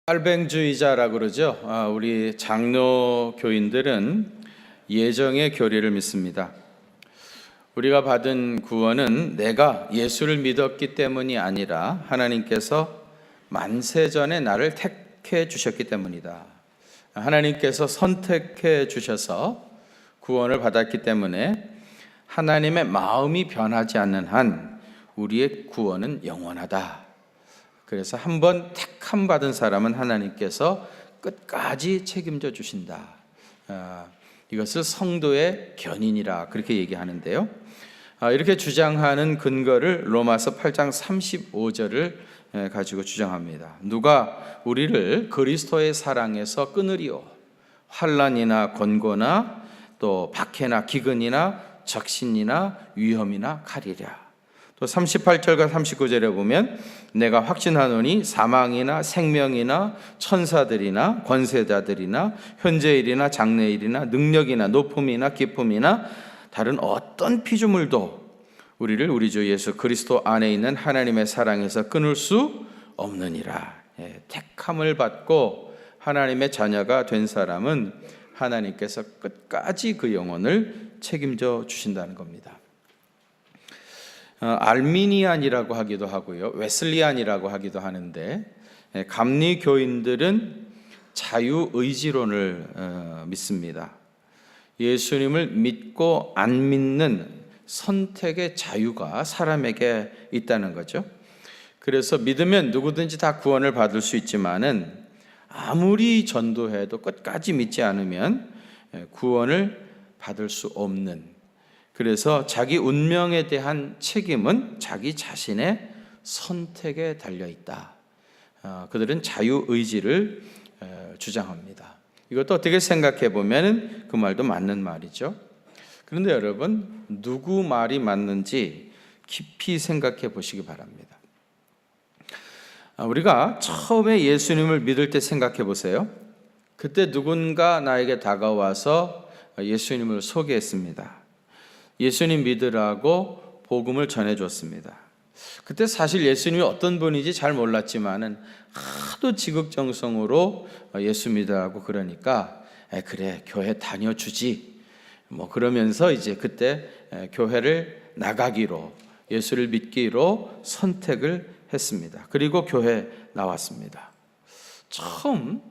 깔뱅주의자라고 그러죠. 우리 장로 교인들은 예정의 교리를 믿습니다. 우리가 받은 구원은 내가 예수를 믿었기 때문이 아니라 하나님께서 만세전에 나를 택해 주셨기 때문이다. 하나님께서 선택해 주셔서 구원을 받았기 때문에 하나님의 마음이 변하지 않는 한 우리의 구원은 영원하다. 그래서 한번 택함 받은 사람은 하나님께서 끝까지 책임져 주신다. 이것을 성도의 견인이라 그렇게 얘기하는데요. 이렇게 주장하는 근거를 로마서 8장 35절을 가지고 주장합니다. 누가 우리를 그리스도의 사랑에서 끊으리요? 환난이나 권고나 또 박해나 기근이나 적신이나 위험이나 칼이랴. 또 38절과 39절에 보면 내가 확신하노니 사망이나 생명이나 천사들이나 권세자들이나 현재일이나 장래일이나 능력이나 높음이나 기쁨이나 다른 어떤 피조물도 우리를 우리 주 예수 그리스도 안에 있는 하나님의 사랑에서 끊을 수 없느니라. 택함을 받고 하나님의 자녀가 된 사람은 하나님께서 끝까지 그 영혼을 책임져 주신다는 겁니다. 알미니안이라고 하기도 하고요, 웨슬리안이라고 하기도 하는데, 감리교인들은 자유의지론을 믿습니다. 예수님을 믿고 안 믿는 선택의 자유가 사람에게 있다는 거죠. 그래서 믿으면 누구든지 다 구원을 받을 수 있지만은 아무리 전도해도 끝까지 믿지 않으면 구원을 받을 수 없는, 그래서 자기 운명에 대한 책임은 자기 자신의 선택에 달려있다. 그들은 자유의지를 주장합니다. 이것도 어떻게 생각해 보면 그 말도 맞는 말이죠. 그런데 여러분, 누구 말이 맞는지 깊이 생각해 보시기 바랍니다. 우리가 처음에 예수님을 믿을 때 생각해 보세요. 그때 누군가 나에게 다가와서 예수님을 소개했습니다. 예수님 믿으라고 복음을 전해줬습니다. 그때 사실 예수님이 어떤 분인지 잘 몰랐지만은 하도 지극정성으로 예수 믿으라고 그러니까 그래 교회 다녀주지 뭐 그러면서 이제 그때 교회를 나가기로, 예수를 믿기로 선택을 했습니다. 그리고 교회 나왔습니다. 처음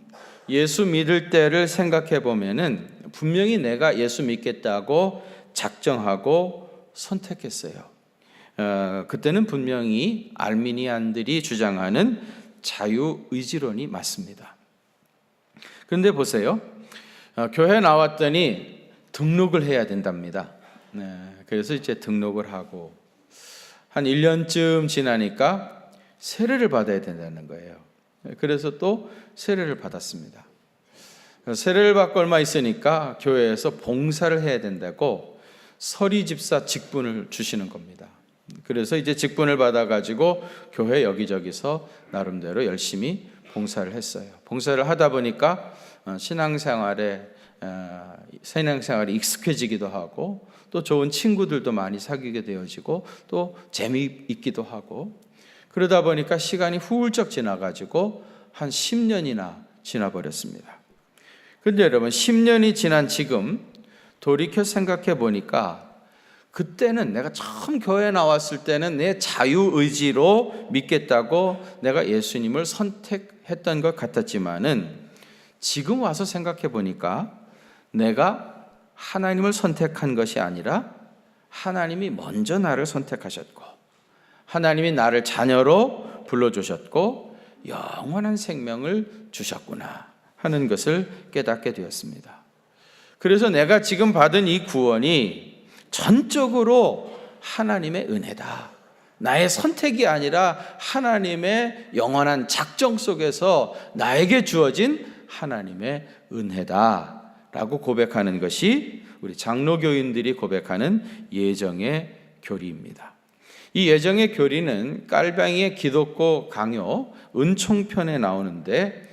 예수 믿을 때를 생각해 보면은 분명히 내가 예수 믿겠다고 작정하고 선택했어요. 그때는 분명히 알미니안들이 주장하는 자유의지론이 맞습니다. 그런데 보세요. 교회 나왔더니 등록을 해야 된답니다. 그래서 이제 등록을 하고 한 1년쯤 지나니까 세례를 받아야 된다는 거예요. 그래서 또 세례를 받았습니다. 세례를 받고 얼마 있으니까 교회에서 봉사를 해야 된다고 서리 집사 직분을 주시는 겁니다. 그래서 이제 직분을 받아가지고 교회 여기저기서 나름대로 열심히 봉사를 했어요. 봉사를 하다 보니까 신앙생활에 익숙해지기도 하고 또 좋은 친구들도 많이 사귀게 되어지고 또 재미있기도 하고, 그러다 보니까 시간이 훌쩍 지나가지고 한 10년이나 지나버렸습니다. 그런데 여러분, 10년이 지난 지금 돌이켜 생각해 보니까 그때는 내가 처음 교회에 나왔을 때는 내 자유의지로 믿겠다고 내가 예수님을 선택했던 것 같았지만은 지금 와서 생각해 보니까 내가 하나님을 선택한 것이 아니라 하나님이 먼저 나를 선택하셨고 하나님이 나를 자녀로 불러주셨고 영원한 생명을 주셨구나 하는 것을 깨닫게 되었습니다. 그래서 내가 지금 받은 이 구원이 전적으로 하나님의 은혜다. 나의 선택이 아니라 하나님의 영원한 작정 속에서 나에게 주어진 하나님의 은혜다라고 고백하는 것이 우리 장로교인들이 고백하는 예정의 교리입니다. 이 예정의 교리는 깔뱅이의 기독교 강요 은총편에 나오는데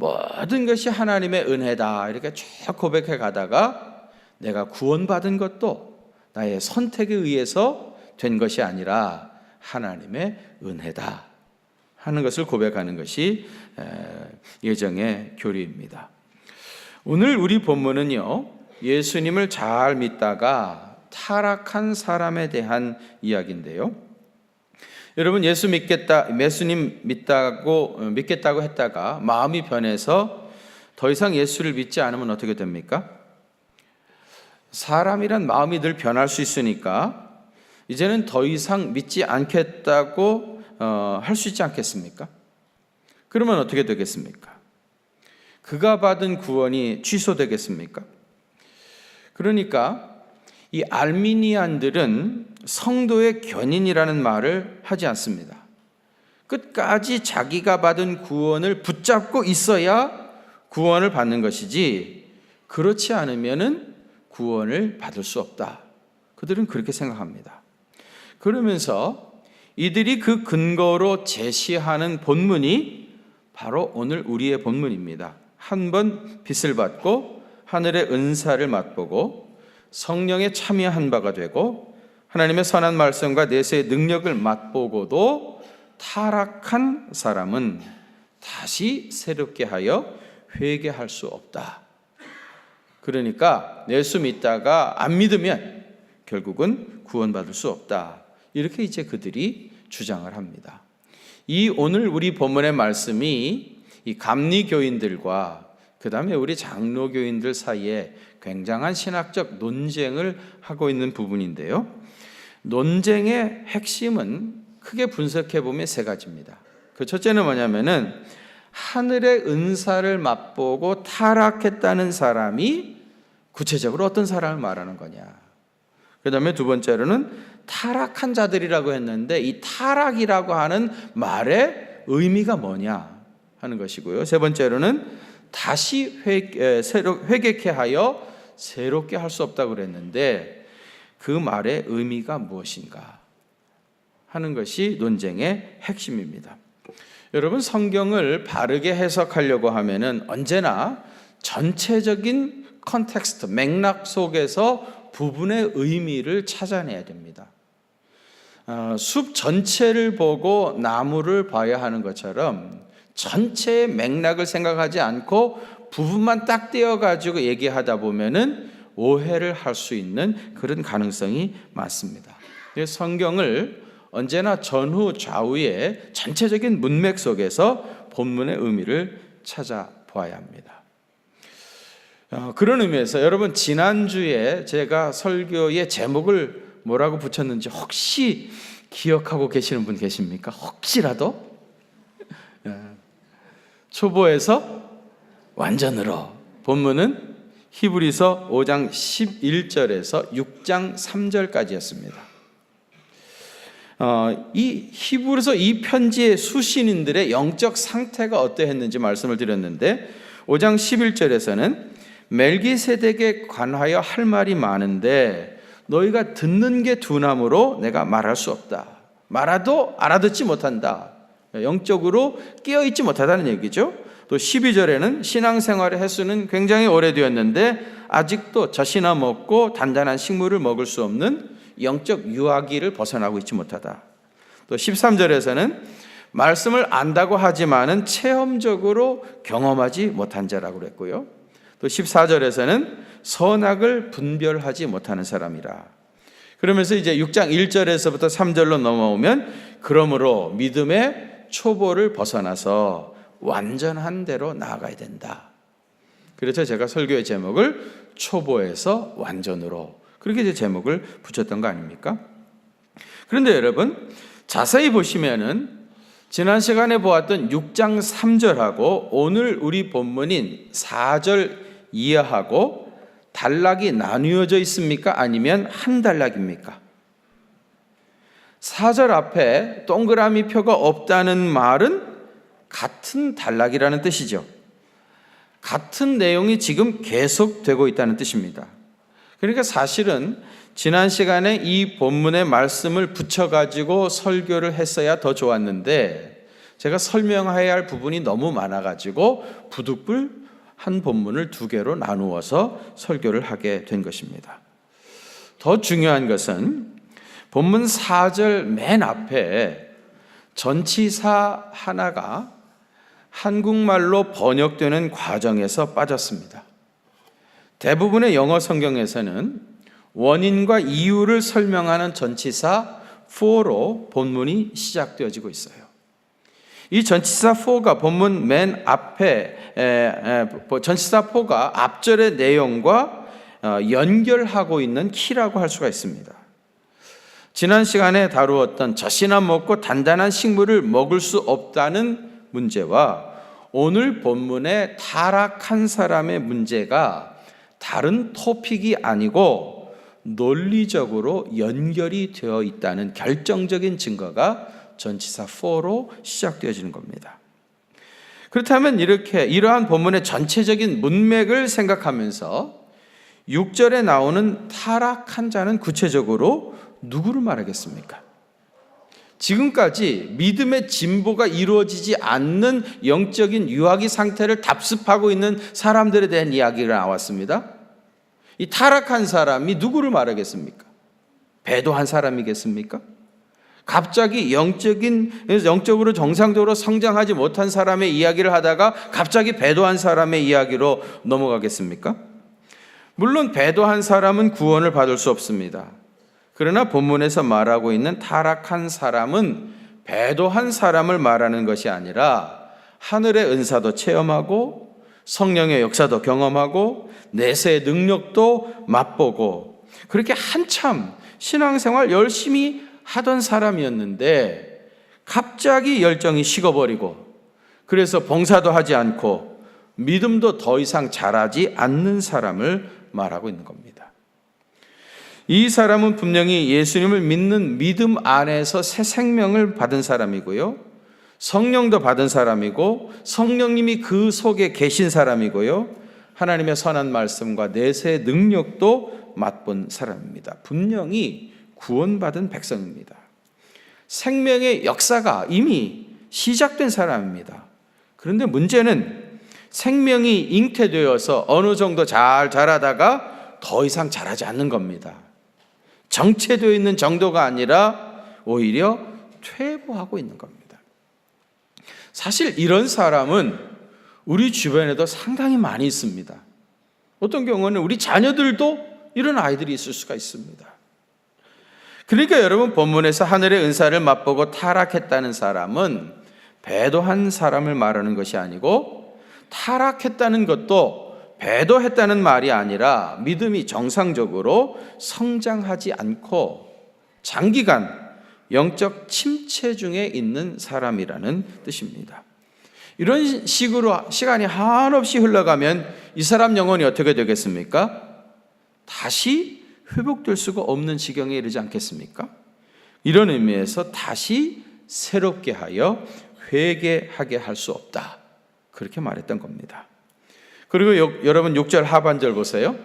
모든 것이 하나님의 은혜다 이렇게 쭉 고백해 가다가 내가 구원받은 것도 나의 선택에 의해서 된 것이 아니라 하나님의 은혜다 하는 것을 고백하는 것이 예정의 교리입니다. 오늘 우리 본문은요, 예수님을 잘 믿다가 타락한 사람에 대한 이야기인데요. 여러분, 예수님 믿겠다고 했다가 마음이 변해서 더 이상 예수를 믿지 않으면 어떻게 됩니까? 사람이란 마음이 늘 변할 수 있으니까 이제는 더 이상 믿지 않겠다고 할 수 있지 않겠습니까? 그러면 어떻게 되겠습니까? 그가 받은 구원이 취소되겠습니까? 그러니까 이 알미니안들은 성도의 견인이라는 말을 하지 않습니다. 끝까지 자기가 받은 구원을 붙잡고 있어야 구원을 받는 것이지, 그렇지 않으면은 구원을 받을 수 없다. 그들은 그렇게 생각합니다. 그러면서 이들이 그 근거로 제시하는 본문이 바로 오늘 우리의 본문입니다. 한 번 빚을 받고 하늘의 은사를 맛보고 성령에 참여한 바가 되고 하나님의 선한 말씀과 내세의 능력을 맛보고도 타락한 사람은 다시 새롭게 하여 회개할 수 없다. 그러니까 예수 믿다가 안 믿으면 결국은 구원받을 수 없다. 이렇게 이제 그들이 주장을 합니다. 이 오늘 우리 본문의 말씀이 이 감리교인들과 그 다음에 우리 장로교인들 사이에 굉장한 신학적 논쟁을 하고 있는 부분인데요. 논쟁의 핵심은 크게 분석해 보면 세 가지입니다. 그 첫째는 뭐냐면은 하늘의 은사를 맛보고 타락했다는 사람이 구체적으로 어떤 사람을 말하는 거냐. 그 다음에 두 번째로는 타락한 자들이라고 했는데 이 타락이라고 하는 말의 의미가 뭐냐 하는 것이고요. 세 번째로는 다시 회개케 하여 새롭게 할 수 없다고 그랬는데 그 말의 의미가 무엇인가 하는 것이 논쟁의 핵심입니다. 여러분, 성경을 바르게 해석하려고 하면은 언제나 전체적인 컨텍스트, 맥락 속에서 부분의 의미를 찾아내야 됩니다. 숲 전체를 보고 나무를 봐야 하는 것처럼 전체의 맥락을 생각하지 않고 부분만 딱 떼어가지고 얘기하다 보면은 오해를 할 수 있는 그런 가능성이 많습니다. 성경을 언제나 전후 좌우의 전체적인 문맥 속에서 본문의 의미를 찾아보아야 합니다. 그런 의미에서 여러분, 지난주에 제가 설교의 제목을 뭐라고 붙였는지 혹시 기억하고 계시는 분 계십니까? 혹시라도? 초보에서 완전으로. 본문은 히브리서 5장 11절에서 6장 3절까지였습니다. 이 히브리서 이 편지의 수신인들의 영적 상태가 어떠했는지 말씀을 드렸는데 5장 11절에서는 멜기세덱에 관하여 할 말이 많은데 너희가 듣는 게 둔함으로 내가 말할 수 없다. 말아도 알아듣지 못한다. 영적으로 깨어있지 못하다는 얘기죠. 또 12절에는 신앙생활의 횟수는 굉장히 오래되었는데 아직도 젖이나 먹고 단단한 식물을 먹을 수 없는 영적 유아기를 벗어나고 있지 못하다. 또 13절에서는 말씀을 안다고 하지만은 체험적으로 경험하지 못한 자라고 그랬고요. 또 14절에서는 선악을 분별하지 못하는 사람이라. 그러면서 이제 6장 1절에서부터 3절로 넘어오면 그러므로 믿음의 초보를 벗어나서 완전한 대로 나아가야 된다. 그래서 제가 설교의 제목을 초보에서 완전으로, 그렇게 이제 제목을 붙였던 거 아닙니까? 그런데 여러분, 자세히 보시면은 지난 시간에 보았던 6장 3절하고 오늘 우리 본문인 4절 이하하고 단락이 나뉘어져 있습니까? 아니면 한 단락입니까? 4절 앞에 동그라미 표가 없다는 말은 같은 단락이라는 뜻이죠. 같은 내용이 지금 계속되고 있다는 뜻입니다. 그러니까 사실은 지난 시간에 이 본문의 말씀을 붙여가지고 설교를 했어야 더 좋았는데 제가 설명해야 할 부분이 너무 많아가지고 부득불 한 본문을 두 개로 나누어서 설교를 하게 된 것입니다. 더 중요한 것은 본문 4절 맨 앞에 전치사 하나가 한국말로 번역되는 과정에서 빠졌습니다. 대부분의 영어 성경에서는 원인과 이유를 설명하는 전치사 for로 본문이 시작되어지고 있어요. 이 전치사 for가 본문 맨 앞에 전치사 for가 앞절의 내용과 연결하고 있는 키라고 할 수가 있습니다. 지난 시간에 다루었던 젖이나 먹고 단단한 식물을 먹을 수 없다는 문제와 오늘 본문의 타락한 사람의 문제가 다른 토픽이 아니고 논리적으로 연결이 되어 있다는 결정적인 증거가 전치사 for로 시작되어지는 겁니다. 그렇다면 이러한 본문의 전체적인 문맥을 생각하면서 6절에 나오는 타락한 자는 구체적으로 누구를 말하겠습니까? 지금까지 믿음의 진보가 이루어지지 않는 영적인 유아기 상태를 답습하고 있는 사람들에 대한 이야기가 나왔습니다. 이 타락한 사람이 누구를 말하겠습니까? 배도한 사람이겠습니까? 갑자기 영적으로 정상적으로 성장하지 못한 사람의 이야기를 하다가 갑자기 배도한 사람의 이야기로 넘어가겠습니까? 물론 배도한 사람은 구원을 받을 수 없습니다. 그러나 본문에서 말하고 있는 타락한 사람은 배도한 사람을 말하는 것이 아니라 하늘의 은사도 체험하고 성령의 역사도 경험하고 내세의 능력도 맛보고 그렇게 한참 신앙생활 열심히 하던 사람이었는데 갑자기 열정이 식어버리고 그래서 봉사도 하지 않고 믿음도 더 이상 자라지 않는 사람을 말하고 있는 겁니다. 이 사람은 분명히 예수님을 믿는 믿음 안에서 새 생명을 받은 사람이고요. 성령도 받은 사람이고 성령님이 그 속에 계신 사람이고요. 하나님의 선한 말씀과 내세의 능력도 맛본 사람입니다. 분명히 구원받은 백성입니다. 생명의 역사가 이미 시작된 사람입니다. 그런데 문제는 생명이 잉태되어서 어느 정도 잘 자라다가 더 이상 자라지 않는 겁니다. 정체되어 있는 정도가 아니라 오히려 퇴보하고 있는 겁니다. 사실 이런 사람은 우리 주변에도 상당히 많이 있습니다. 어떤 경우는 우리 자녀들도 이런 아이들이 있을 수가 있습니다. 그러니까 여러분 본문에서 하늘의 은사를 맛보고 타락했다는 사람은 배도한 사람을 말하는 것이 아니고 타락했다는 것도 배도했다는 말이 아니라 믿음이 정상적으로 성장하지 않고 장기간 영적 침체 중에 있는 사람이라는 뜻입니다. 이런 식으로 시간이 한없이 흘러가면 이 사람 영혼이 어떻게 되겠습니까? 다시 회복될 수가 없는 지경에 이르지 않겠습니까? 이런 의미에서 다시 새롭게 하여 회개하게 할 수 없다. 그렇게 말했던 겁니다. 그리고 여러분 6절 하반절 보세요.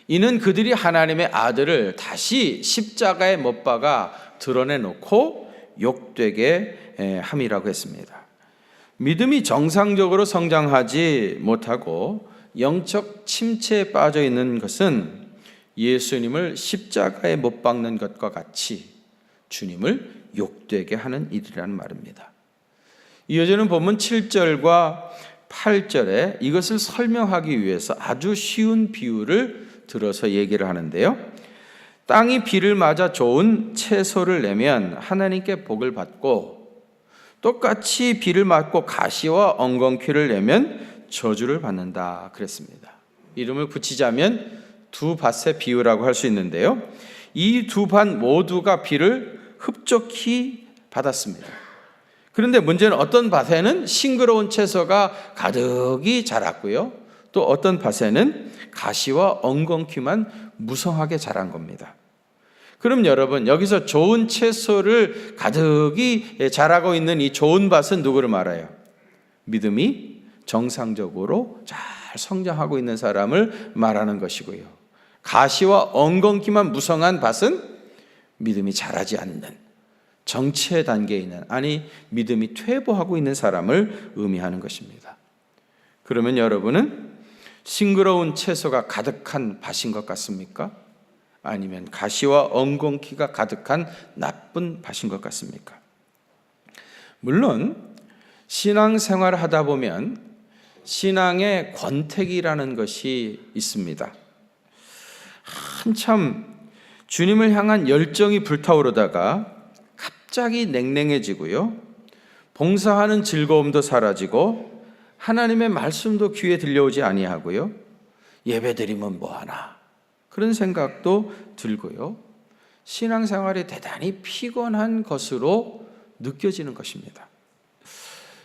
이는 그들이 하나님의 아들을 다시 십자가에 못 박아 드러내놓고 욕되게 함이라고 했습니다. 믿음이 정상적으로 성장하지 못하고 영적 침체에 빠져 있는 것은 예수님을 십자가에 못 박는 것과 같이 주님을 욕되게 하는 일이라는 말입니다. 이어지는 본문 7절과 8절에 이것을 설명하기 위해서 아주 쉬운 비유를 들어서 얘기를 하는데요. 땅이 비를 맞아 좋은 채소를 내면 하나님께 복을 받고 똑같이 비를 맞고 가시와 엉겅퀴를 내면 저주를 받는다 그랬습니다. 이름을 붙이자면 두 밭의 비유라고 할 수 있는데요. 이 두 밭 모두가 비를 흡족히 받았습니다. 그런데 문제는 어떤 밭에는 싱그러운 채소가 가득히 자랐고요. 또 어떤 밭에는 가시와 엉겅퀴만 무성하게 자란 겁니다. 그럼 여러분 여기서 좋은 채소를 가득히 자라고 있는 이 좋은 밭은 누구를 말해요? 믿음이 정상적으로 잘 성장하고 있는 사람을 말하는 것이고요. 가시와 엉겅퀴만 무성한 밭은 믿음이 자라지 않는 정체 단계에 있는 믿음이 퇴보하고 있는 사람을 의미하는 것입니다. 그러면 여러분은 싱그러운 채소가 가득한 밭인 것 같습니까? 아니면 가시와 엉겅퀴가 가득한 나쁜 밭인 것 같습니까? 물론 신앙생활을 하다 보면 신앙의 권태기라는 것이 있습니다. 한참 주님을 향한 열정이 불타오르다가 갑자기 냉랭해지고요, 봉사하는 즐거움도 사라지고 하나님의 말씀도 귀에 들려오지 아니하고요, 예배드리면 뭐하나 그런 생각도 들고요, 신앙생활이 대단히 피곤한 것으로 느껴지는 것입니다.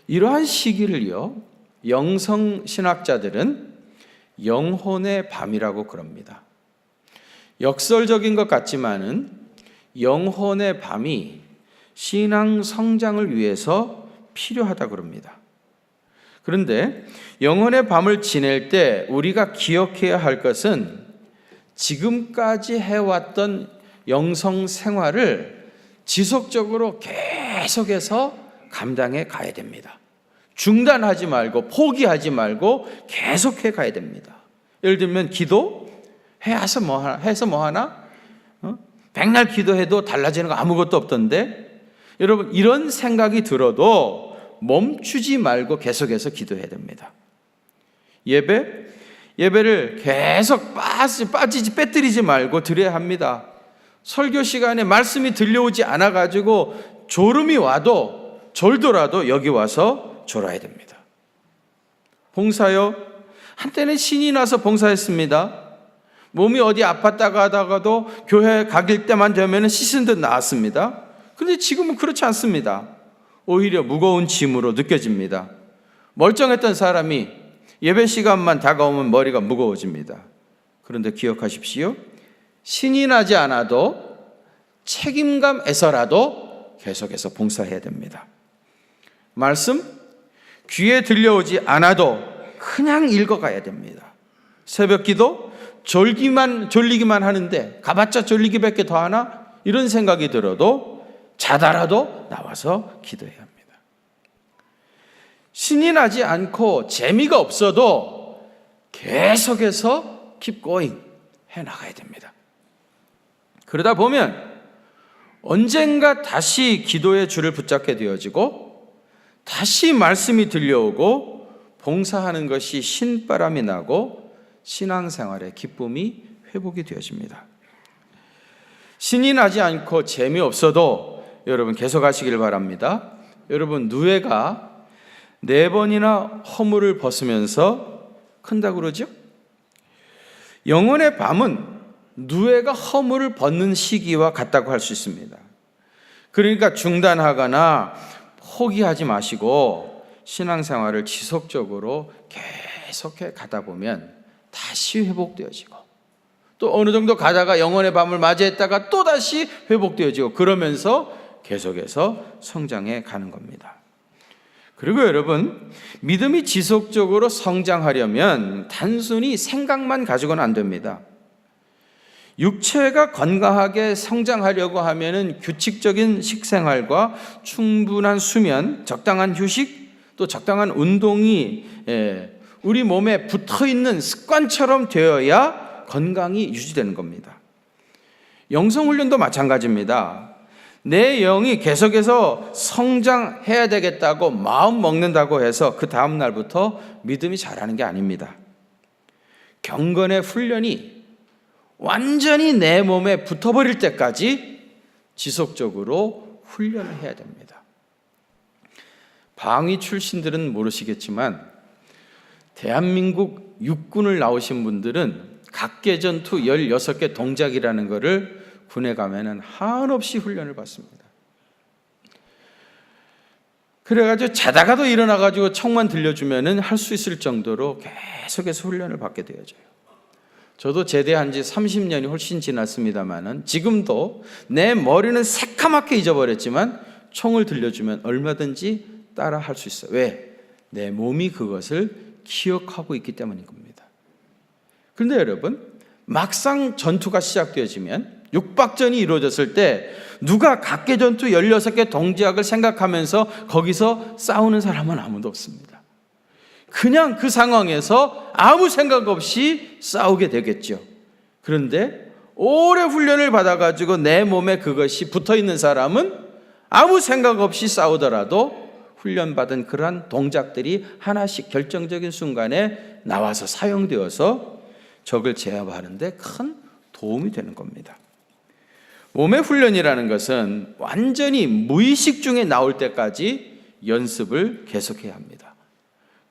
이러한 시기를요, 영성신학자들은 영혼의 밤이라고 그럽니다. 역설적인 것 같지만은 영혼의 밤이 신앙 성장을 위해서 필요하다 그럽니다. 그런데 영혼의 밤을 지낼 때 우리가 기억해야 할 것은 지금까지 해왔던 영성 생활을 지속적으로 계속해서 감당해 가야 됩니다. 중단하지 말고 포기하지 말고 계속해 가야 됩니다. 예를 들면 기도 해서 뭐하나? 백날 기도해도 달라지는 거 아무것도 없던데, 여러분 이런 생각이 들어도 멈추지 말고 계속해서 기도해야 됩니다. 예배를 계속 빼뜨리지 말고 드려야 합니다. 설교 시간에 말씀이 들려오지 않아가지고 졸음이 와도 졸더라도 여기 와서 졸아야 됩니다. 봉사요, 한때는 신이 나서 봉사했습니다. 몸이 어디 아팠다가 하다가도 교회 가길 때만 되면 씻은 듯 나았습니다. 그런데 지금은 그렇지 않습니다. 오히려 무거운 짐으로 느껴집니다. 멀쩡했던 사람이 예배 시간만 다가오면 머리가 무거워집니다. 그런데 기억하십시오. 신이 나지 않아도 책임감에서라도 계속해서 봉사해야 됩니다. 말씀 귀에 들려오지 않아도 그냥 읽어가야 됩니다. 새벽 기도 졸리기만 하는데 가봤자 졸리기밖에 더 하나? 이런 생각이 들어도 자다라도 나와서 기도해야 합니다. 신이 나지 않고 재미가 없어도 계속해서 keep going 해나가야 됩니다. 그러다 보면 언젠가 다시 기도의 줄을 붙잡게 되어지고 다시 말씀이 들려오고 봉사하는 것이 신바람이 나고 신앙생활의 기쁨이 회복이 되어집니다. 신이 나지 않고 재미없어도 여러분 계속 하시길 바랍니다. 여러분 누에가 4번이나 허물을 벗으면서 큰다고 그러죠? 영혼의 밤은 누에가 허물을 벗는 시기와 같다고 할 수 있습니다. 그러니까 중단하거나 포기하지 마시고 신앙생활을 지속적으로 계속해 가다 보면 다시 회복되어지고, 또 어느 정도 가다가 영혼의 밤을 맞이했다가 또 다시 회복되어지고, 그러면서 계속해서 성장해 가는 겁니다. 그리고 여러분, 믿음이 지속적으로 성장하려면 단순히 생각만 가지고는 안 됩니다. 육체가 건강하게 성장하려고 하면은 규칙적인 식생활과 충분한 수면, 적당한 휴식, 또 적당한 운동이 우리 몸에 붙어있는 습관처럼 되어야 건강이 유지되는 겁니다. 영성훈련도 마찬가지입니다. 내 영이 계속해서 성장해야 되겠다고 마음 먹는다고 해서 그 다음 날부터 믿음이 자라는 게 아닙니다. 경건의 훈련이 완전히 내 몸에 붙어버릴 때까지 지속적으로 훈련을 해야 됩니다. 방위 출신들은 모르시겠지만 대한민국 육군을 나오신 분들은 각계전투 16개 동작이라는 것을 군에 가면은 한없이 훈련을 받습니다. 그래가지고 자다가도 일어나가지고 총만 들려주면은 할 수 있을 정도로 계속해서 훈련을 받게 되어져요. 저도 제대한 지 30년이 훨씬 지났습니다만은 지금도 내 머리는 새카맣게 잊어버렸지만 총을 들려주면 얼마든지 따라 할 수 있어요. 왜? 내 몸이 그것을 기억하고 있기 때문인 겁니다. 그런데 여러분, 막상 전투가 시작되어지면 육박전이 이루어졌을 때 누가 각계전투 16개 동작을 생각하면서 거기서 싸우는 사람은 아무도 없습니다. 그냥 그 상황에서 아무 생각 없이 싸우게 되겠죠. 그런데 오래 훈련을 받아가지고 내 몸에 그것이 붙어있는 사람은 아무 생각 없이 싸우더라도 훈련받은 그러한 동작들이 하나씩 결정적인 순간에 나와서 사용되어서 적을 제압하는 데 큰 도움이 되는 겁니다. 몸의 훈련이라는 것은 완전히 무의식 중에 나올 때까지 연습을 계속해야 합니다.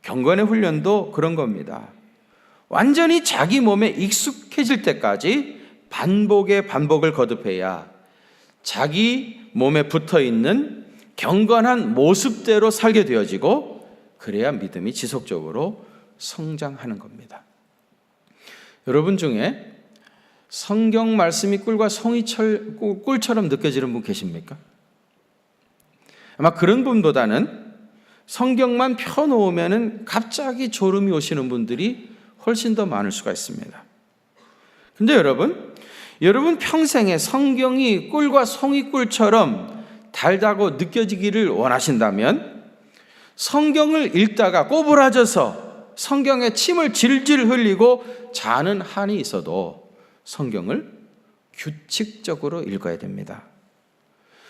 경건의 훈련도 그런 겁니다. 완전히 자기 몸에 익숙해질 때까지 반복의 반복을 거듭해야 자기 몸에 붙어있는 경건한 모습대로 살게 되어지고, 그래야 믿음이 지속적으로 성장하는 겁니다. 여러분 중에 성경 말씀이 꿀과 꿀처럼 느껴지는 분 계십니까? 아마 그런 분보다는 성경만 펴놓으면 갑자기 졸음이 오시는 분들이 훨씬 더 많을 수가 있습니다. 근데 여러분 평생에 성경이 꿀과 송이꿀처럼 달다고 느껴지기를 원하신다면, 성경을 읽다가 꼬부라져서 성경에 침을 질질 흘리고 자는 한이 있어도 성경을 규칙적으로 읽어야 됩니다.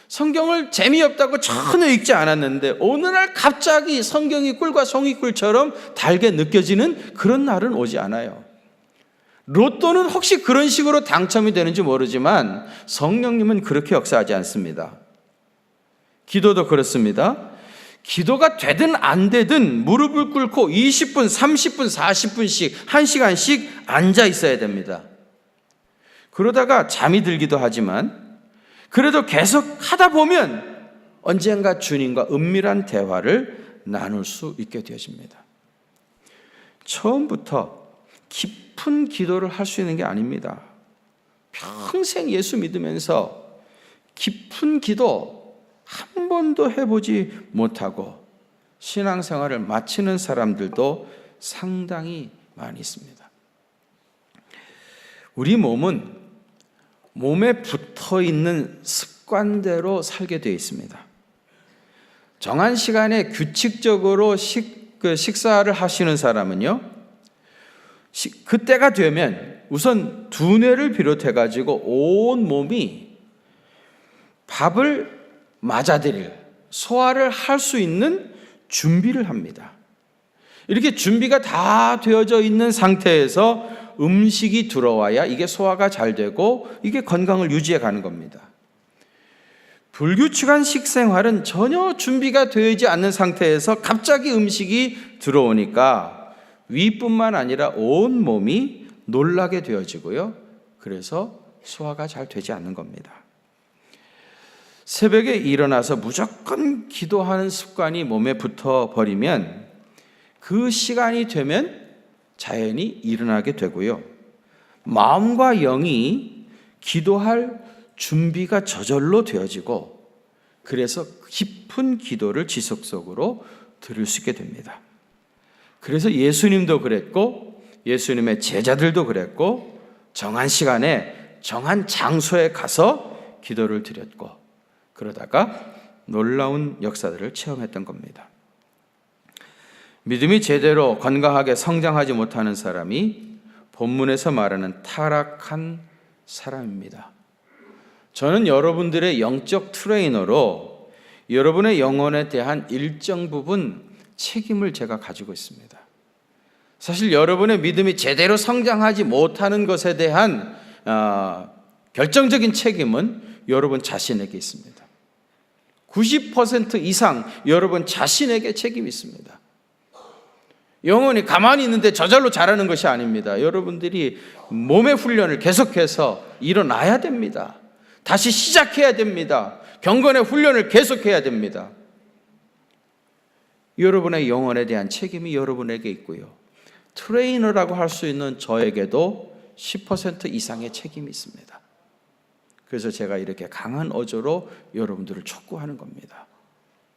성경을 재미없다고 전혀 읽지 않았는데 어느 날 갑자기 성경이 꿀과 송이꿀처럼 달게 느껴지는 그런 날은 오지 않아요. 로또는 혹시 그런 식으로 당첨이 되는지 모르지만 성령님은 그렇게 역사하지 않습니다. 기도도 그렇습니다. 기도가 되든 안 되든 무릎을 꿇고 20분, 30분, 40분씩 1시간씩 앉아 있어야 됩니다. 그러다가 잠이 들기도 하지만 그래도 계속 하다 보면 언젠가 주님과 은밀한 대화를 나눌 수 있게 되어집니다. 처음부터 깊은 기도를 할 수 있는 게 아닙니다. 평생 예수 믿으면서 깊은 기도 한 번도 해보지 못하고 신앙생활을 마치는 사람들도 상당히 많이 있습니다. 우리 몸은 몸에 붙어 있는 습관대로 살게 되어 있습니다. 정한 시간에 규칙적으로 식사를 하시는 사람은요, 그때가 되면 우선 두뇌를 비롯해가지고 온 몸이 밥을 맞아들일, 소화를 할 수 있는 준비를 합니다. 이렇게 준비가 다 되어져 있는 상태에서 음식이 들어와야 이게 소화가 잘 되고 이게 건강을 유지해 가는 겁니다. 불규칙한 식생활은 전혀 준비가 되지 않는 상태에서 갑자기 음식이 들어오니까 위뿐만 아니라 온 몸이 놀라게 되어지고요. 그래서 소화가 잘 되지 않는 겁니다. 새벽에 일어나서 무조건 기도하는 습관이 몸에 붙어버리면 그 시간이 되면 자연히 일어나게 되고요. 마음과 영이 기도할 준비가 저절로 되어지고, 그래서 깊은 기도를 지속적으로 드릴 수 있게 됩니다. 그래서 예수님도 그랬고 예수님의 제자들도 그랬고 정한 시간에 정한 장소에 가서 기도를 드렸고, 그러다가 놀라운 역사들을 체험했던 겁니다. 믿음이 제대로 건강하게 성장하지 못하는 사람이 본문에서 말하는 타락한 사람입니다. 저는 여러분들의 영적 트레이너로 여러분의 영혼에 대한 일정 부분 책임을 제가 가지고 있습니다. 사실 여러분의 믿음이 제대로 성장하지 못하는 것에 대한 결정적인 책임은 여러분 자신에게 있습니다. 90% 이상 여러분 자신에게 책임이 있습니다. 영혼이 가만히 있는데 저절로 자라는 것이 아닙니다. 여러분들이 몸의 훈련을 계속해서 일어나야 됩니다. 다시 시작해야 됩니다. 경건의 훈련을 계속해야 됩니다. 여러분의 영혼에 대한 책임이 여러분에게 있고요. 트레이너라고 할 수 있는 저에게도 10% 이상의 책임이 있습니다. 그래서 제가 이렇게 강한 어조로 여러분들을 촉구하는 겁니다.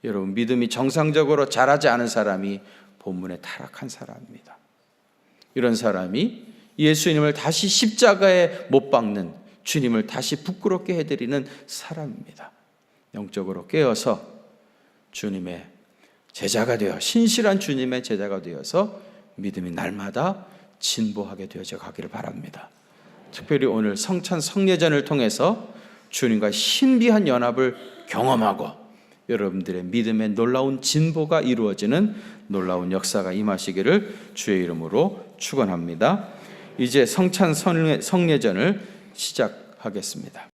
여러분, 믿음이 정상적으로 자라지 않은 사람이 본문에 타락한 사람입니다. 이런 사람이 예수님을 다시 십자가에 못 박는, 주님을 다시 부끄럽게 해드리는 사람입니다. 영적으로 깨어서 주님의 제자가 되어, 신실한 주님의 제자가 되어서 믿음이 날마다 진보하게 되어져 가기를 바랍니다. 특별히 오늘 성찬 성례전을 통해서 주님과 신비한 연합을 경험하고 여러분들의 믿음의 놀라운 진보가 이루어지는 놀라운 역사가 임하시기를 주의 이름으로 축원합니다. 이제 성찬 성례전을 시작하겠습니다.